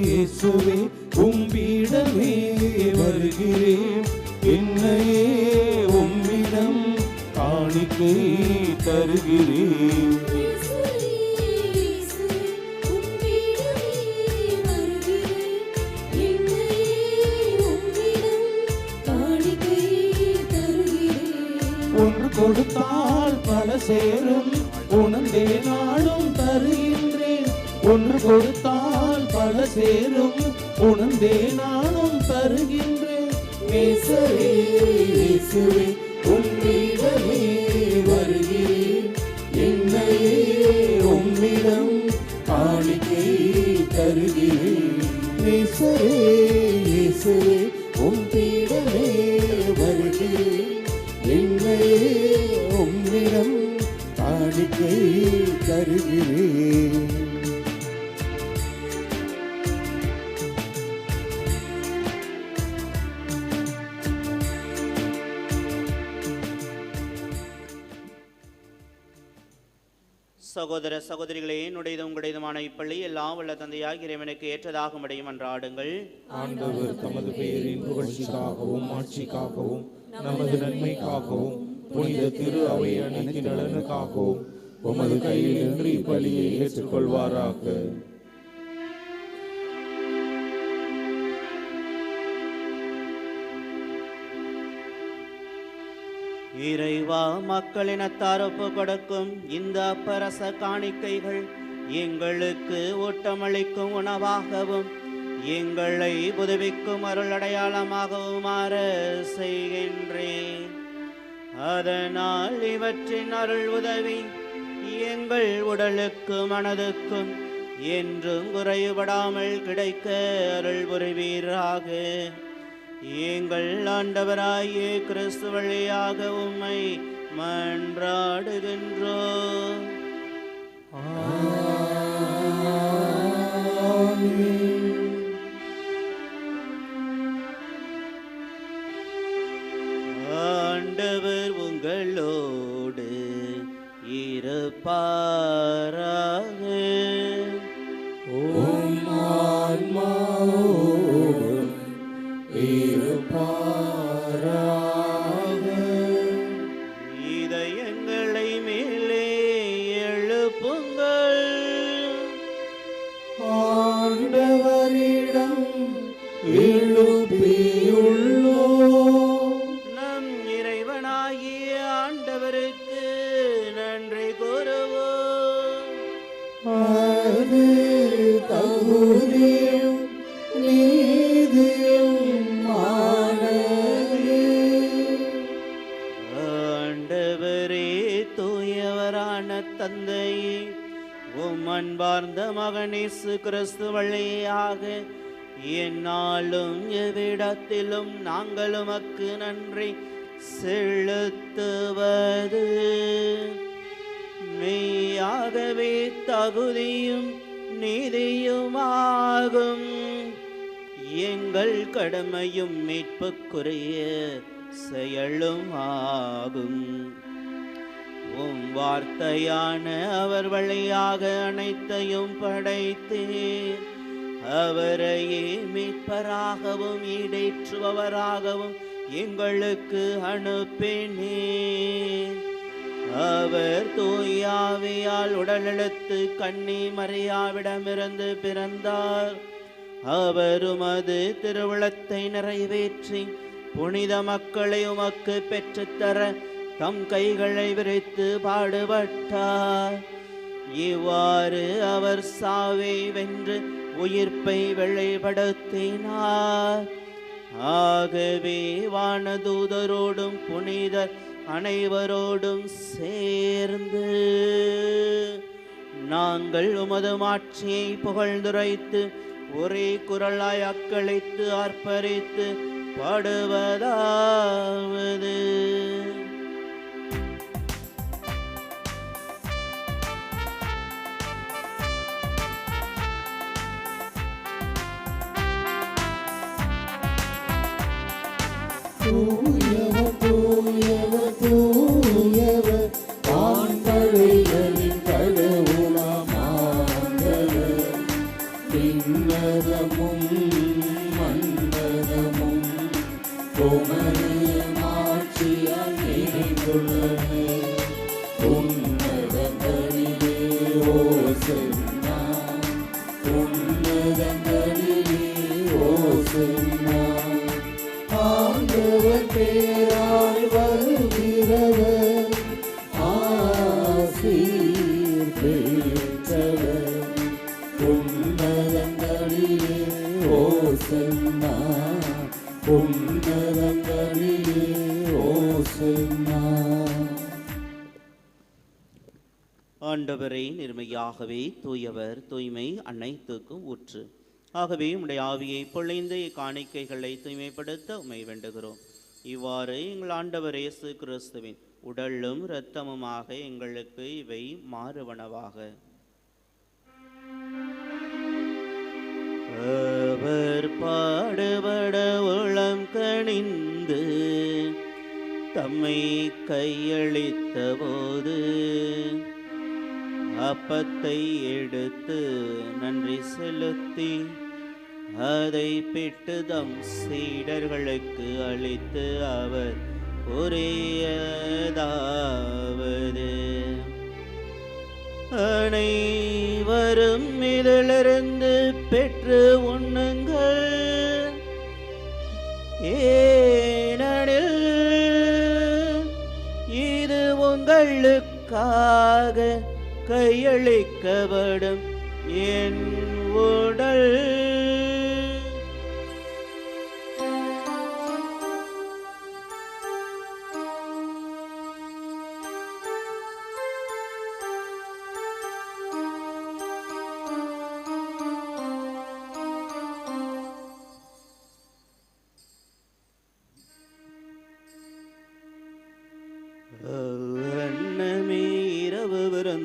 இயேசுவே உம்மிடமே வருகிறேன், என்னையே உம்மிடம் காணிக்கை தருகிறேன். ஒன்று கொடுத்தால் பல சேரும், உணர்ந்தே நாளும் தருகின்றேன். ஒன்று கொடுத்தால் பல சேரும், உணர்ந்தே நானும் தருகின்றேன். நேசரே இயேசுவே உம்மிடமே வருகிறேன், என்னையே உம்மிடம் காணிக்கை தருகிறேன். நேசரே இயேசுவே உம்மிடமே வருகிறேன், என்னையே உம்மிடம் காணிக்கை தருகிறேன். சகோதர சகோதரிகளே, என்னுடையது உங்களுடையதுமான இப்பள்ளி எல்லாம் உள்ள தந்தையாக இறைவனுக்கு ஏற்றதாக முடியும் என்றாடுங்கள். ஆண்டவர் தமது பெயரின் புகழ்ச்சிக்காகவும் ஆட்சிக்காகவும் நமது நன்மைக்காகவும் புனித திரு அவை அனைத்து நலனுக்காகவும் உமது கையில் நின்று இப்பலியை ஏற்றுக்கொள்வாராக. இறைவா, மக்களினத்தார் ஒப்பு கொடுக்கும் இந்த அப்பரச காணிக்கைகள் எங்களுக்கு ஊட்டமளிக்கும் உணவாகவும் எங்களை புதுப்பிக்கும் அருள் அடையாளமாகவும் மாற செய்கின்றேன். அதனால் இவற்றின் அருள் உதவி எங்கள் உடலுக்கும் மனதுக்கும் என்றும் குறைபடாமல் கிடைக்க அருள் புரிவீராக. எங்கள் ஆண்டவராகிய கிறிஸ்து வழியாக உம்மை மன்றாடுகின்றோம். ஆண்டவர் உங்களோடு இருப்பாராக. உம் ஆன்மாவோடும் இருப்பாராக. இதயங்களை மேலே எழுப்புங்கள். ஆண்டவரிடம் எழுப்பியுள்ளோம். நம் இறைவனாகிய ஆண்டவருக்கு நன்றி கூறுவோம். அது தகுதியும் நீதியுமானதே. ஆண்டவரே, தூயவரான தந்தையே, உம் அன்பார்ந்த மகன் இயேசு கிறிஸ்து வழியாக எந்நாளும் எவ்விடத்திலும் நாங்கள் உமக்கு நன்றி செலுத்துவது மெய்யாகவே தகுதியும் நீதியுமாகும். எங்கள் கடமையும் மீட்புக்குரிய செயலும் ஆகும். உம் வார்த்தையான அவர் வழியாக அனைத்தையும் படைத்தீர். அவரையே மீட்பராகவும் ஈடேற்றுபவராகவும் எங்களுக்கு அனுப்பினீர். அவர் தூயாவியால் உடலெழுத்து கன்னி மரியாவிடமிருந்து பிறந்தார். அவர் உமது திருவுளத்தை நிறைவேற்றி புனித மக்களை உமக்கு பெற்றுத்தர தம் கைகளை விரித்து பாடுபட்டார். இவ்வாறு அவர் சாவை வென்று உயிர்ப்பை வெளிப்படுத்தினார். ஆகவே வானதூதரோடும் புனிதர் அனைவரோடும் சேர்ந்து நாங்கள் உமது மாட்சியை புகழ்ந்துரைத்து ஒரே குரலாய் அக்களித்து ஆர்ப்பரித்து பாடுவதாவது: தூயவர் தூயவர் தூயவர் வான்படைகளின் கடவுளாம் ஆண்டவர். விண்ணகமும் மண்ணகமும் உமது மாட்சியால் நிறைந்துள்ளன. உன்னதங்களிலே ஓசன்னா, உன்னதங்களிலே ஓசன்னா. ஆண்டவர் பேரால் வருகிறவர் ஆசீர் பெற்றவர். உன்னதங்களிலே ஓசன்னா, உன்னதங்களிலே ஓசன்னா. ஆண்டவரே, நிர்மையாகவே தூயவர், தூய்மை அனைத்துக்கும் ஊற்று. ஆகவே உம்முடைய ஆவியை பொழிந்து இக்காணிக்கைகளை தூய்மைப்படுத்த உம்மை வேண்டுகிறோம். இவ்வாறு எங்கள் ஆண்டவர் இயேசு கிறிஸ்துவின் உடலும் இரத்தமுமாக எங்களுக்கு இவை மாறுவனவாக. அவர் பாடுபட உளம் கனிந்து தம்மை கையளித்த போது அப்பத்தை எடுத்து நன்றி செலுத்தி அதை பிட்டு தம் சீடர்களுக்கு அளித்து அவர் கூறியதாவது: அனைவரும் இதிலிருந்து பெற்று உண்ணுங்கள். ஏனெனில் இது உங்களுக்காக கையளிக்கப்படும் என் உடல்.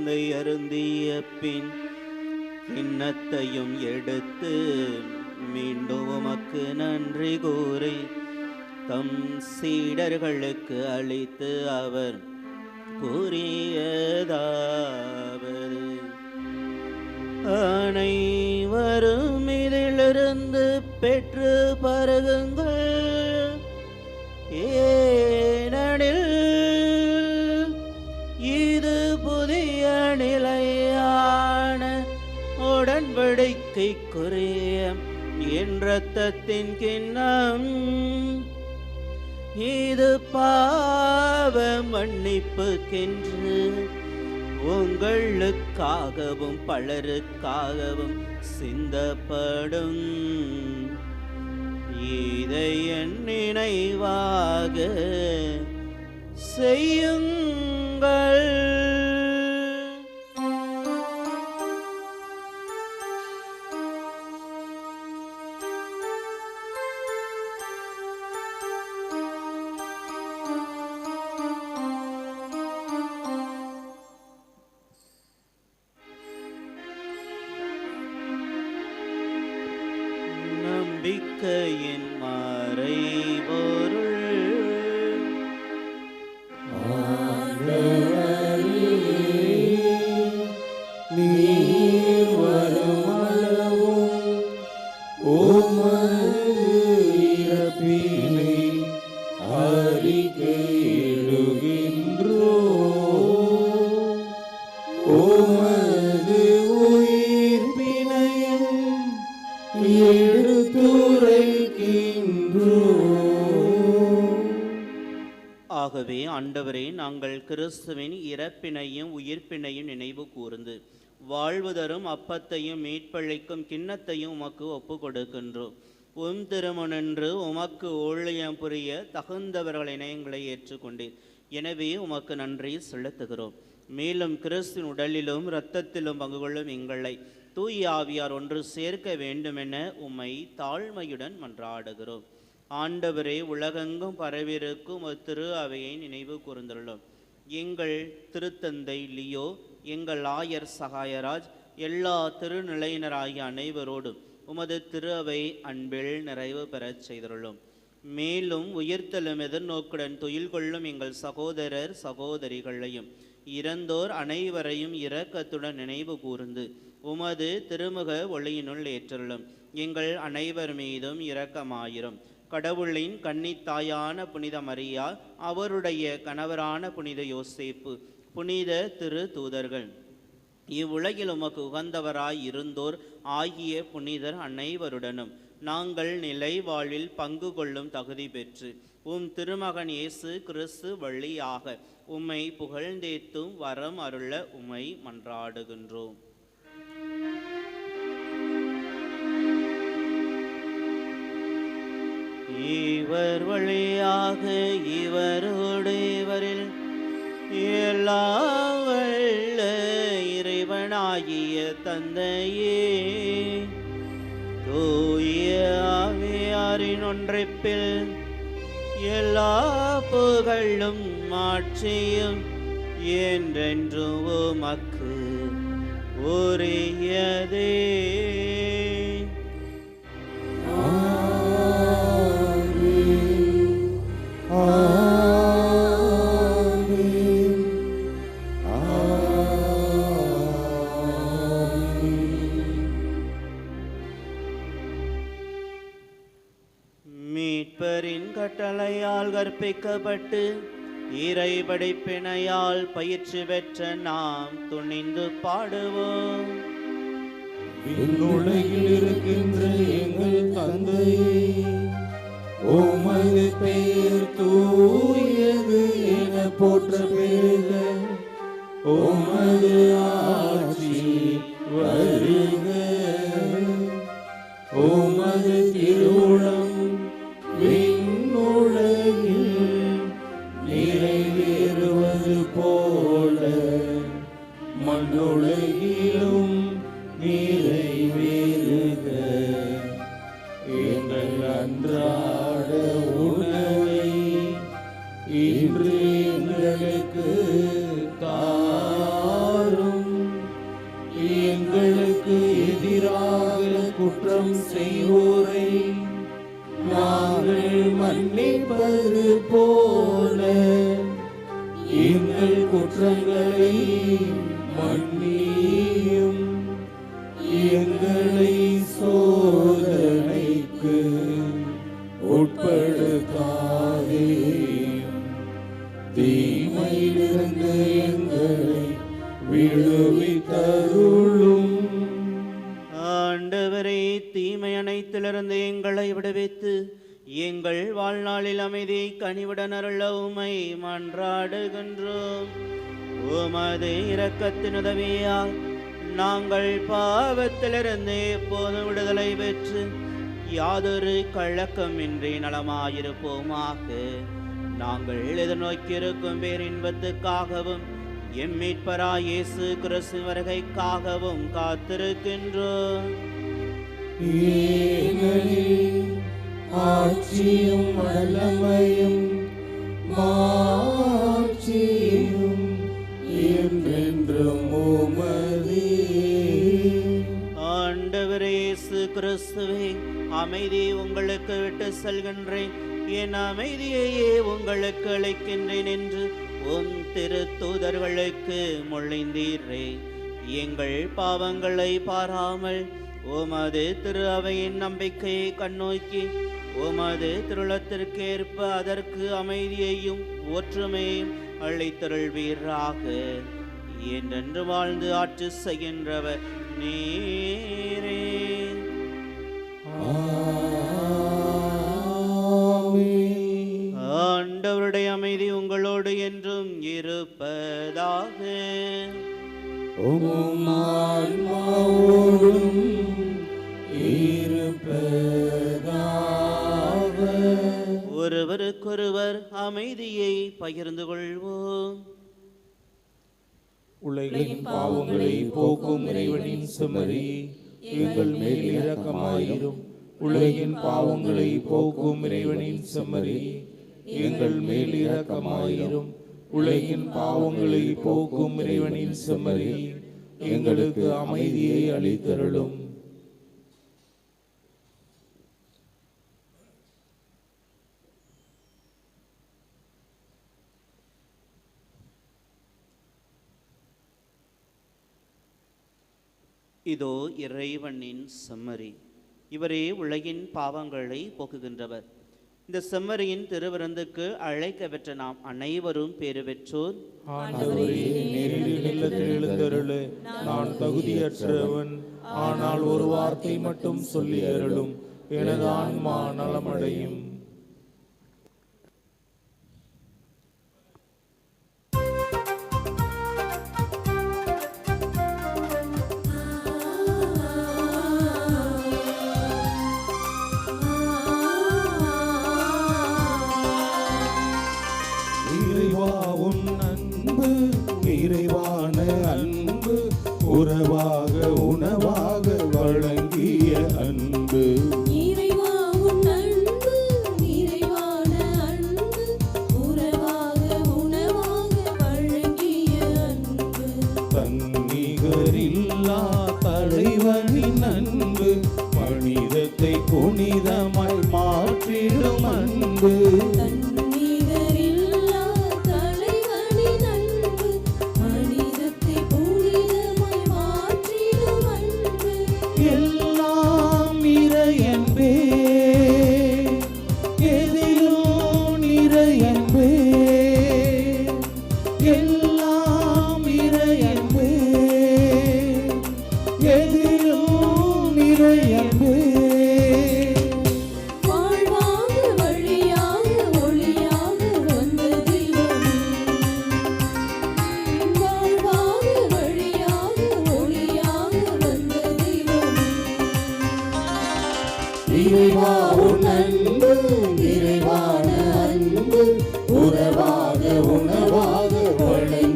விருந்தை அருந்திய பின் கிண்ணத்தையும் எடுத்து மீண்டும் உமக்கு நன்றி கூறி தம் சீடர்களுக்கு அளித்து அவர் கூறியதாவது, அனைவரும் இதிலிருந்து பெற்று பருகுங்கள், ஏனெனில் இது புதிய நிலையான உடன்படிக்கைக்குரிய என் இரத்தத்தின் கிண்ணம். இது பாவ மன்னிப்புக்கென்று உங்களுக்காகவும் பலருக்காகவும் சிந்தப்படும். இதை என் நினைவாக செய்யுங்கள். நம்பிக்கையின் மறைபொருள், நீர் வருமளவும் உமது இறப்பினை அறிக்கையிடுகின்றோம், உமது உயிர்ப்பினையும் எடுத்துரைக்கின்றோம். ஆகவே ஆண்டவரே, நாங்கள் கிறிஸ்துவின் இறப்பினையும் உயிர்ப்பினையும் நினைவு கூர்ந்து வாழ்வு தரும் அப்பத்தையும் மீட்பளிக்கும் கிண்ணத்தையும் உமக்கு ஒப்பு கொடுக்கின்றோம். உம் திருமணன்று உமக்கு ஊழியம் புரிய தகுந்தவர்கள் இணையங்களை ஏற்றுக்கொண்டீர். எனவே உமக்கு நன்றி செலுத்துகிறோம். மேலும் கிறிஸ்துவின் உடலிலும் இரத்தத்திலும் பங்கு கொள்ளும் எங்களை தூய ஆவியார் ஒன்று சேர்க்க வேண்டுமென உம்மை தாழ்மையுடன் மன்றாடுகிறோம். ஆண்டவரே, உலகெங்கும் பரவிருக்கும் ஒரு திரு அவையை நினைவு கூர்ந்துள்ளோம். எங்கள் திருத்தந்தை லியோ, எங்கள் ஆயர் சகாயராஜ், எல்லா திருநிலையினராகிய அனைவரோடும் உமது திரு அவை அன்பில் நிறைவு பெறச் செய்துள்ளோம். மேலும் உயிர்த்தலும் எதிர்நோக்குடன் துயில் கொள்ளும் எங்கள் சகோதரர் சகோதரிகளையும் இறந்தோர் அனைவரையும் இரக்கத்துடன் நினைவு கூர்ந்து உமது திருமுக ஒளியினுள் ஏற்றுள்ளோம். எங்கள் அனைவர் மீதும் இரக்கமாயிரும். கடவுளின் கன்னித்தாயான புனித மரியா, அவருடைய கணவரான புனித யோசேப்பு, புனித திரு தூதர்கள், இவ்வுலகில் உமக்கு உகந்தவராய் இருந்தோர் ஆகிய புனிதர் அனைவருடனும் நாங்கள் நிலை வாழ்வில் பங்கு கொள்ளும் தகுதி பெற்று உம் திருமகன் இயேசு கிறிஸ்து வழியாக உம்மை புகழ்ந்தேத்தும் வரம் அருள உம்மை மன்றாடுகின்றோம். இவர் வழியாக இவரோடு இவரில் எல்லாம் வல்ல இறைவனாகிய தந்தையே, தூய ஆவியாரின் ஒன்றிப்பில் எல்லா புகழும் மாட்சியும் என்றென்றும் உமக்கு உரியதே. மீட்பரின் கட்டளையால் கற்பிக்கப்பட்டு இறை படைப்பினையால் பயிற்சி பெற்ற நாம் துணிந்து பாடுவோம். விண்ணுலகில் இருக்கின்ற எங்கள் தந்தையே, உமது பெயர் தூயது என போற்ற பெறுக. உமது ஆட்சி வருக. உமது திருவுளம் விண்ணுலகில் நிறைவேறுவது போல மண்ணுலகிலும் நிறைவேறுக. எங்கள் அன்றாட உணவை இன்று எங்களுக்கு தாரும். எங்கள் குற்றங்களை மன்னியும், எங்களை சோதனைக்கு உட்படுத்தாதேயும், தீமையிலிருந்து எங்களை விடுவித்தருளும். ஆண்டவரே, தீமை அனைத்திலிருந்து எங்களை விடுவித்து எங்கள் வாழ்நாளில் அமைதியை கனிவுடன் அருள உம்மை மன்றாடுகின்றோம். உமது இரக்கத்தின் உதவியால் நாங்கள் பாவத்திலிருந்து எப்போது விடுதலை பெற்று யாதொரு கழக்கமின்றி நலமாயிருப்போமாக. நாங்கள் எதிர்நோக்கியிருக்கும் பேரின்பத்துக்காகவும் எம் மீட்பராய் இயேசு கிறிஸ்து வருகைக்காகவும் காத்திருக்கின்றோம். ஏனெனில் ஆட்சியும் வல்லமையும் மாட்சியும் என்றென்றும் உமதே. ஆண்டவரே இயேசு கிறிஸ்துவே, அமைதியை உங்களுக்கு விட்டு செல்கின்றேன், என் அமைதியையே உங்களுக்கு அளிக்கின்றேன் என்று உம் திருத்தூதர்களுக்கு மொழிந்தீரே. எங்கள் பாவங்களை பாராமல் உமது திரு அவையின் நம்பிக்கையை கண்ணோக்கி உமது திருளத்திற்கேற்ப அதற்கு அமைதியையும் ஒற்றுமையும் அளித்தருள்வீராக. என்றென்று வாழ்ந்து ஆட்சி செய்கின்றவர் நீரே. ஆண்டவருடைய அமைதி உங்களோடு என்றும் இருப்பதாக. உம் ஆன்மாவோடும் இருப்பதாக. ஒருவருக்கொருவர் அமைதியை பகிர்ந்து கொள்வோம். உலகின் பாவங்களை போக்கும் இறைவனின் செம்மறி, எங்கள் மேல் இரக்கமாயிரும். உலகின் பாவங்களை போக்கும் இறைவனின் செம்மறி, எங்கள் மேல் இரக்கமாயிரும். உலகின் பாவங்களை போக்கும் இறைவனின் செம்மறி, எங்களுக்கு அமைதியை அளித்தருளும். இதோ இறைவனின் செம்மறி, இவரே உலகின் பாவங்களை போக்குகின்றவர். இந்த செம்மறியின் திருவிருந்துக்கு அழைக்க பெற்ற நாம் அனைவரும் பேறு பெற்றோர். ஆண்டவரே, நேரில் இல்லத்தில் எழுந்தருளு. நான் தகுதியற்றவன், ஆனால் ஒரு வார்த்தை மட்டும் சொல்லி அருளும், எனது ஆன்மா நலமடையும். நிறைவான அன்பு, உறவாக உணவாக வழங்கிய அன்பு. இறைவா உன் அன்பு, நிறைவான அன்பு, உறவாக உணவாக வழங்கிய அன்பு. தன்னிகரில்லா தலைவனின் அன்பு, மனிதத்தை புனிதமாய் மாற்றிடும் அன்பு. இறைவா உன் அன்பு, நிறைவான அன்பு, உறவாக உணவாக வழங்கிய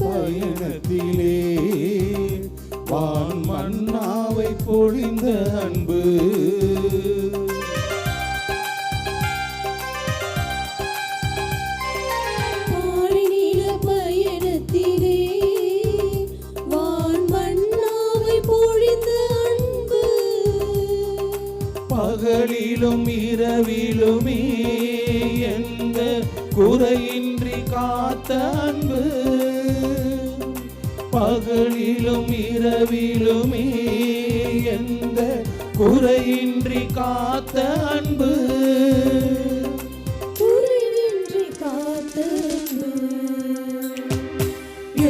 பயணத்திலே வான் மன்னாவை பொழிந்த அன்பு பாரினில பயணத்திலே வான் மன்னாவை பொழிந்த அன்பு பகலிலும் இரவிலுமே எந்த குறையின்றி காத்த அன்பு பகலிலும் இரவிலுமே எந்த குறையின்றி காத்த அன்பு குறைவின்றி காத்த அன்பு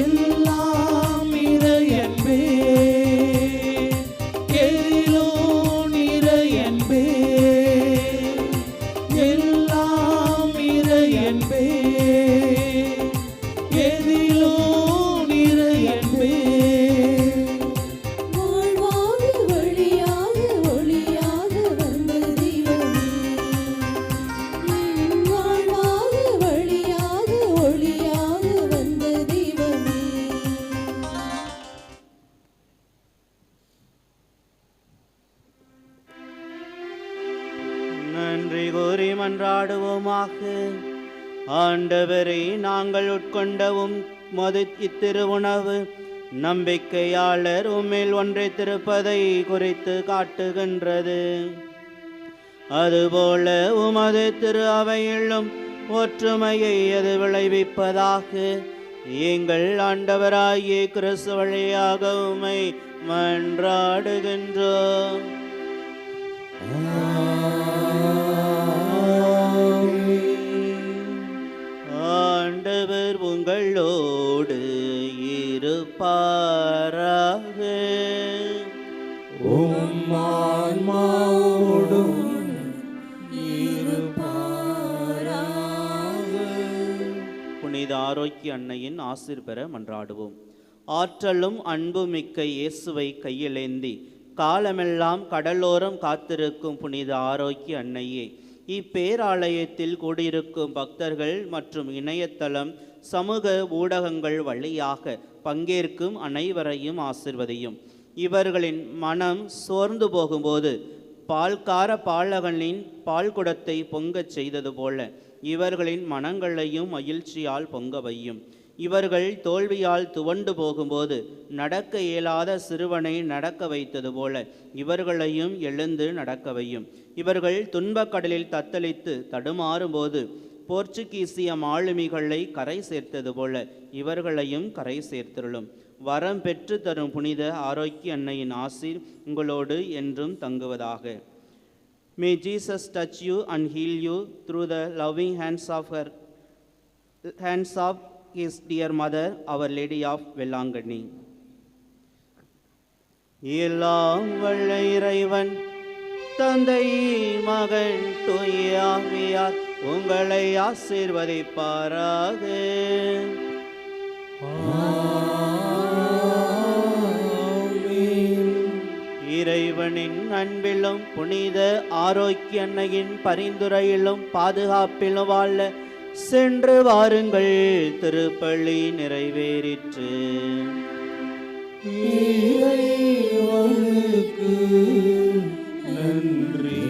எல்லாம் இறையன்பே எதிலோ நிறையன்பே எல்லாம் இறையன்பே எதிலோ நிறையன்பே வாழ்வாக வழியாக ஒளியாக வந்த தெய்வமே வாழ்வாக வழியாக ஒளியாக வந்த தெய்வமே நன்றி கூறி மன்றாடுவோமாக. ஆண்டவரே, நாங்கள் உட்கொண்டவும் மது இத்திருவுணவு நம்பிக்கையாளர் உம்மில் ஒன்றைத்திருப்பதை குறித்து காட்டுகின்றது. அதுபோல உமது திரு அவையிலும் ஒற்றுமையை அது விளைவிப்பதாக எங்கள் ஆண்டவராகிய கிறிஸ்து வழியாக உம்மை மன்றாடுகின்றோம். ஆண்டவர் உங்களோடு இருப்பாராக. உம் ஆன்மாவோடும் புனித ஆரோக்கிய அன்னையின் ஆசீர் பெற மன்றாடுவோம். ஆற்றலும் அன்பு மிக்க இயேசுவை கையிலேந்தி காலமெல்லாம் கடலோரம் காத்திருக்கும் புனித ஆரோக்கிய அன்னையே, இப்பேராலயத்தில் கூடியிருக்கும் பக்தர்கள் மற்றும் இணையதளம் சமூக ஊடகங்கள் வழியாக பங்கேற்கும் அனைவரையும் ஆசிர்வதியும். இவர்களின் மனம் சோர்ந்து போகும்போது பால்கார பாலகனின் பால்குடத்தை பொங்கச் செய்தது போல இவர்களின் மனங்களையும் மகிழ்ச்சியால் பொங்க வையும். இவர்கள் தோல்வியால் துவண்டு போகும்போது நடக்க இயலாத சிறுவனை நடக்க வைத்தது போல இவர்களையும் எழுந்து நடக்க வையும். இவர்கள் துன்பக்கடலில் தத்தளித்து தடுமாறும்போது போர்ச்சுகீசிய மாலுமிகளை கரை சேர்த்தது போல இவர்களையும் கரை சேர்த்திருளும். வரம் பெற்று தரும் புனித ஆரோக்கிய அன்னையின் ஆசீர் உங்களோடு என்றும் தங்குவதாக. May Jesus touch you and heal you through the loving hands of his dear mother, Our Lady of Velangani. எல்லாம் வல்ல இறைவன் தந்தை மகன் தூய ஆவியார் உங்களை ஆசீர்வதிப்பாராக. இறைவனின் அன்பிலும் புனித ஆரோக்கிய அன்னையின் பரிந்துரையிலும் பாதுகாப்பிலும் வாழ சென்று வாருங்கள். திருப்பலி நிறைவேறிற்று. இறைவனுக்கு நன்றி.